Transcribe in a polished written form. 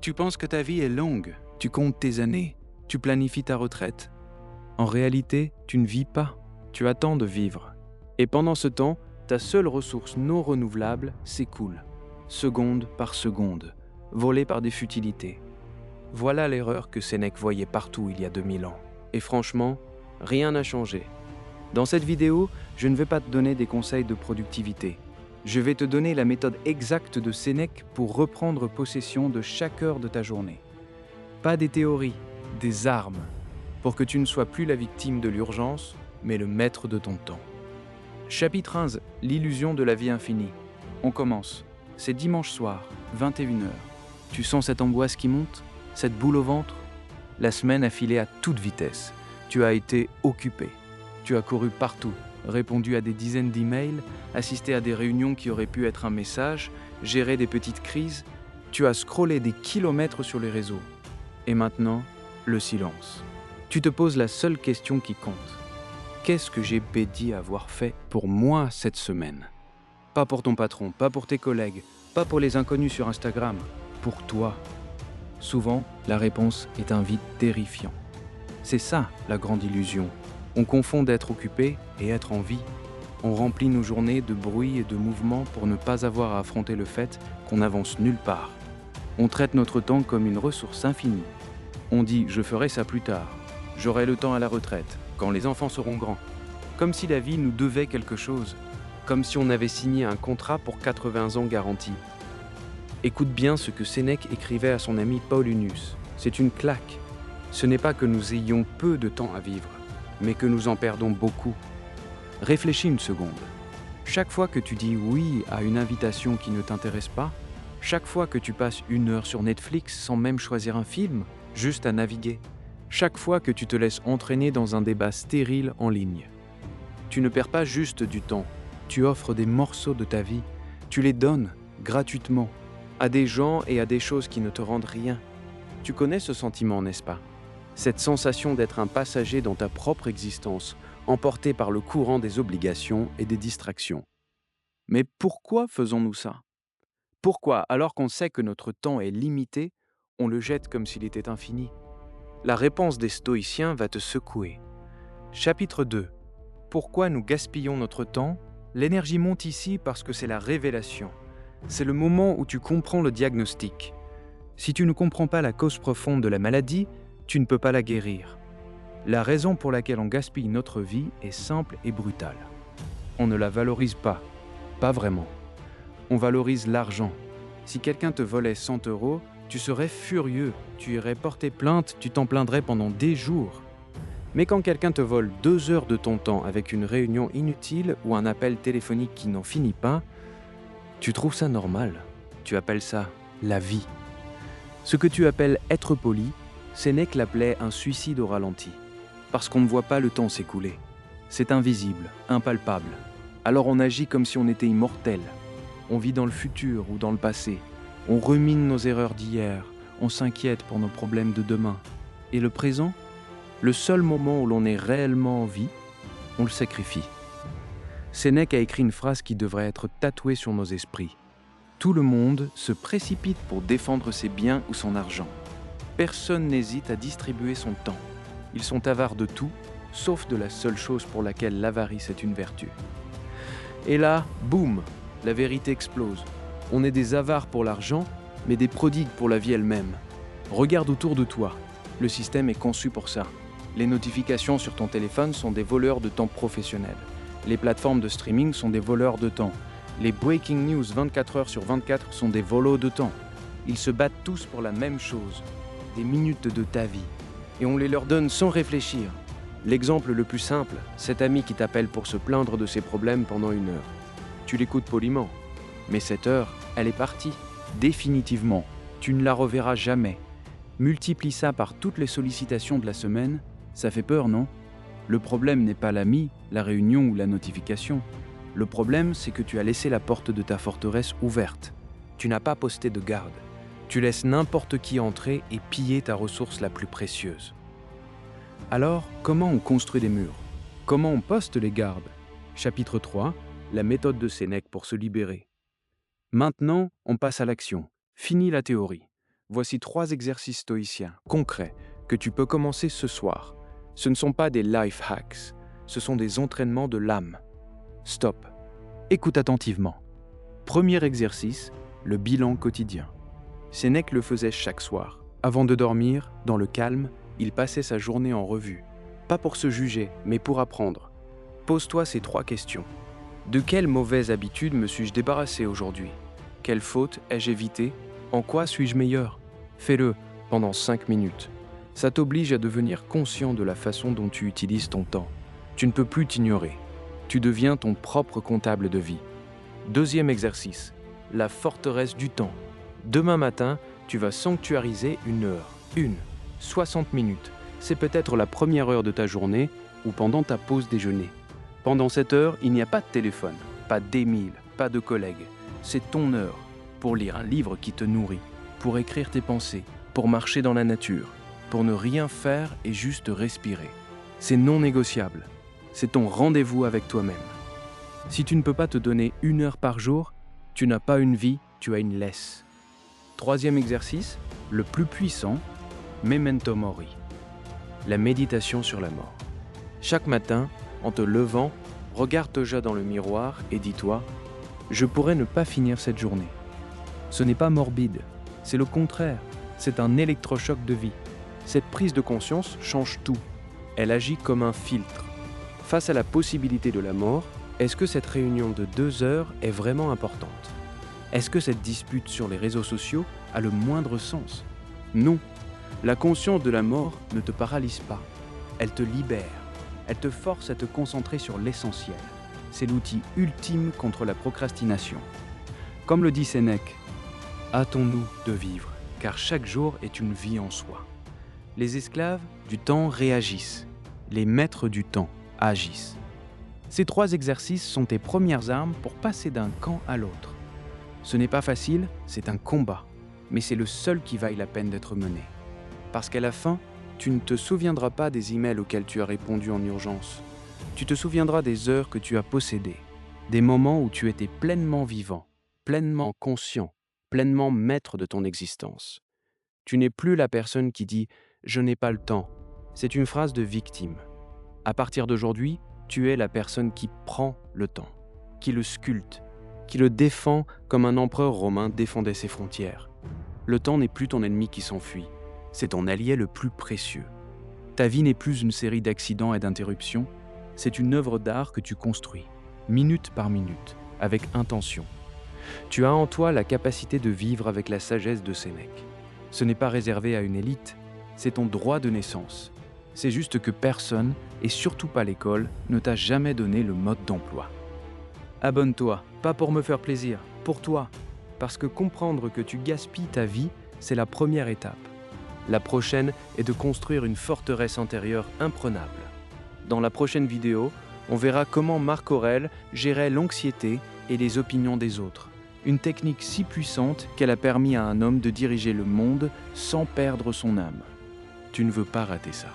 Tu penses que ta vie est longue, tu comptes tes années, tu planifies ta retraite. En réalité, tu ne vis pas, tu attends de vivre. Et pendant ce temps, ta seule ressource non renouvelable s'écoule, seconde par seconde, volée par des futilités. Voilà l'erreur que Sénèque voyait partout il y a 2000 ans. Et franchement, rien n'a changé. Dans cette vidéo, je ne vais pas te donner des conseils de productivité. Je vais te donner la méthode exacte de Sénèque pour reprendre possession de chaque heure de ta journée. Pas des théories, des armes, pour que tu ne sois plus la victime de l'urgence, mais le maître de ton temps. Chapitre 11, l'illusion de la vie infinie. On commence. C'est dimanche soir, 21 h. Tu sens cette angoisse qui monte? Cette boule au ventre? La semaine a filé à toute vitesse. Tu as été occupé. Tu as couru partout, répondu à des dizaines d'emails, assisté à des réunions qui auraient pu être un message, géré des petites crises. Tu as scrollé des kilomètres sur les réseaux. Et maintenant, le silence. Tu te poses la seule question qui compte. Qu'est-ce que j'ai bédi avoir fait pour moi cette semaine? Pas pour ton patron, pas pour tes collègues, pas pour les inconnus sur Instagram, pour toi. Souvent, la réponse est un vide terrifiant. C'est ça, la grande illusion. On confond d'être occupé et être en vie. On remplit nos journées de bruit et de mouvement pour ne pas avoir à affronter le fait qu'on n'avance nulle part. On traite notre temps comme une ressource infinie. On dit « je ferai ça plus tard », « j'aurai le temps à la retraite, quand les enfants seront grands », comme si la vie nous devait quelque chose, comme si on avait signé un contrat pour 80 ans garantis. Écoute bien ce que Sénèque écrivait à son ami Paullinus. C'est une claque. Ce n'est pas que nous ayons peu de temps à vivre, mais que nous en perdons beaucoup. Réfléchis une seconde. Chaque fois que tu dis oui à une invitation qui ne t'intéresse pas, chaque fois que tu passes 1 heure sur Netflix sans même choisir un film, juste à naviguer, chaque fois que tu te laisses entraîner dans un débat stérile en ligne. Tu ne perds pas juste du temps, tu offres des morceaux de ta vie, tu les donnes gratuitement à des gens et à des choses qui ne te rendent rien. Tu connais ce sentiment, n'est-ce pas? Cette sensation d'être un passager dans ta propre existence, emporté par le courant des obligations et des distractions. Mais pourquoi faisons-nous ça? Pourquoi, alors qu'on sait que notre temps est limité, on le jette comme s'il était infini? La réponse des stoïciens va te secouer. Chapitre 2. Pourquoi nous gaspillons notre temps? L'énergie monte ici parce que c'est la révélation. C'est le moment où tu comprends le diagnostic. Si tu ne comprends pas la cause profonde de la maladie, tu ne peux pas la guérir. La raison pour laquelle on gaspille notre vie est simple et brutale. On ne la valorise pas vraiment. On valorise l'argent. Si quelqu'un te volait 100 €, tu serais furieux, tu irais porter plainte, tu t'en plaindrais pendant des jours. Mais quand quelqu'un te vole 2 heures de ton temps avec une réunion inutile ou un appel téléphonique qui n'en finit pas, tu trouves ça normal. Tu appelles ça la vie. Ce que tu appelles être poli, Sénèque l'appelait un suicide au ralenti. Parce qu'on ne voit pas le temps s'écouler. C'est invisible, impalpable. Alors on agit comme si on était immortel. On vit dans le futur ou dans le passé. On rumine nos erreurs d'hier. On s'inquiète pour nos problèmes de demain. Et le présent? Le seul moment où l'on est réellement en vie, on le sacrifie. Sénèque a écrit une phrase qui devrait être tatouée sur nos esprits. Tout le monde se précipite pour défendre ses biens ou son argent. Personne n'hésite à distribuer son temps. Ils sont avares de tout, sauf de la seule chose pour laquelle l'avarice est une vertu. Et là, boum, la vérité explose. On est des avares pour l'argent, mais des prodigues pour la vie elle-même. Regarde autour de toi. Le système est conçu pour ça. Les notifications sur ton téléphone sont des voleurs de temps professionnels. Les plateformes de streaming sont des voleurs de temps. Les breaking news 24 heures sur 24 sont des volos de temps. Ils se battent tous pour la même chose, des minutes de ta vie. Et on les leur donne sans réfléchir. L'exemple le plus simple, cet ami qui t'appelle pour se plaindre de ses problèmes pendant 1 heure. Tu l'écoutes poliment, mais cette heure, elle est partie, définitivement. Tu ne la reverras jamais. Multiplie ça par toutes les sollicitations de la semaine, ça fait peur, non? Le problème n'est pas l'ami, la réunion ou la notification. Le problème, c'est que tu as laissé la porte de ta forteresse ouverte. Tu n'as pas posté de garde. Tu laisses n'importe qui entrer et piller ta ressource la plus précieuse. Alors, comment on construit des murs? Comment on poste les gardes? Chapitre 3, la méthode de Sénèque pour se libérer. Maintenant, on passe à l'action. Fini la théorie. Voici 3 exercices stoïciens, concrets, que tu peux commencer ce soir. Ce ne sont pas des life hacks, ce sont des entraînements de l'âme. Stop. Écoute attentivement. Premier exercice, le bilan quotidien. Sénèque le faisait chaque soir. Avant de dormir, dans le calme, il passait sa journée en revue. Pas pour se juger, mais pour apprendre. Pose-toi ces 3 questions. De quelle mauvaise habitude me suis-je débarrassé aujourd'hui? Quelle faute ai-je évitée? En quoi suis-je meilleur? Fais-le pendant 5 minutes. Ça t'oblige à devenir conscient de la façon dont tu utilises ton temps. Tu ne peux plus t'ignorer. Tu deviens ton propre comptable de vie. Deuxième exercice, la forteresse du temps. Demain matin, tu vas sanctuariser 1 heure, 60 minutes. C'est peut-être la première heure de ta journée ou pendant ta pause déjeuner. Pendant cette heure, il n'y a pas de téléphone, pas d'email, pas de collègues. C'est ton heure pour lire un livre qui te nourrit, pour écrire tes pensées, pour marcher dans la nature, pour ne rien faire et juste respirer. C'est non négociable. C'est ton rendez-vous avec toi-même. Si tu ne peux pas te donner 1 heure par jour, tu n'as pas une vie, tu as une laisse. Troisième exercice, le plus puissant, Memento Mori. La méditation sur la mort. Chaque matin, en te levant, regarde-toi dans le miroir et dis-toi « Je pourrais ne pas finir cette journée ». Ce n'est pas morbide, c'est le contraire, c'est un électrochoc de vie. Cette prise de conscience change tout. Elle agit comme un filtre. Face à la possibilité de la mort, est-ce que cette réunion de 2 heures est vraiment importante? Est-ce que cette dispute sur les réseaux sociaux a le moindre sens? Non. La conscience de la mort ne te paralyse pas. Elle te libère. Elle te force à te concentrer sur l'essentiel. C'est l'outil ultime contre la procrastination. Comme le dit Sénèque, hâtons-nous de vivre, car chaque jour est une vie en soi. Les esclaves du temps réagissent. Les maîtres du temps agissent. Ces 3 exercices sont tes premières armes pour passer d'un camp à l'autre. Ce n'est pas facile, c'est un combat, mais c'est le seul qui vaille la peine d'être mené. Parce qu'à la fin, tu ne te souviendras pas des emails auxquels tu as répondu en urgence. Tu te souviendras des heures que tu as possédées, des moments où tu étais pleinement vivant, pleinement conscient, pleinement maître de ton existence. Tu n'es plus la personne qui dit « je n'ai pas le temps ». C'est une phrase de victime. À partir d'aujourd'hui, tu es la personne qui prend le temps, qui le sculpte, qui le défend comme un empereur romain défendait ses frontières. Le temps n'est plus ton ennemi qui s'enfuit, c'est ton allié le plus précieux. Ta vie n'est plus une série d'accidents et d'interruptions, c'est une œuvre d'art que tu construis, minute par minute, avec intention. Tu as en toi la capacité de vivre avec la sagesse de Sénèque. Ce n'est pas réservé à une élite, c'est ton droit de naissance. C'est juste que personne, et surtout pas l'école, ne t'a jamais donné le mode d'emploi. Abonne-toi, pas pour me faire plaisir, pour toi. Parce que comprendre que tu gaspilles ta vie, c'est la première étape. La prochaine est de construire une forteresse intérieure imprenable. Dans la prochaine vidéo, on verra comment Marc Aurèle gérait l'anxiété et les opinions des autres. Une technique si puissante qu'elle a permis à un homme de diriger le monde sans perdre son âme. Tu ne veux pas rater ça.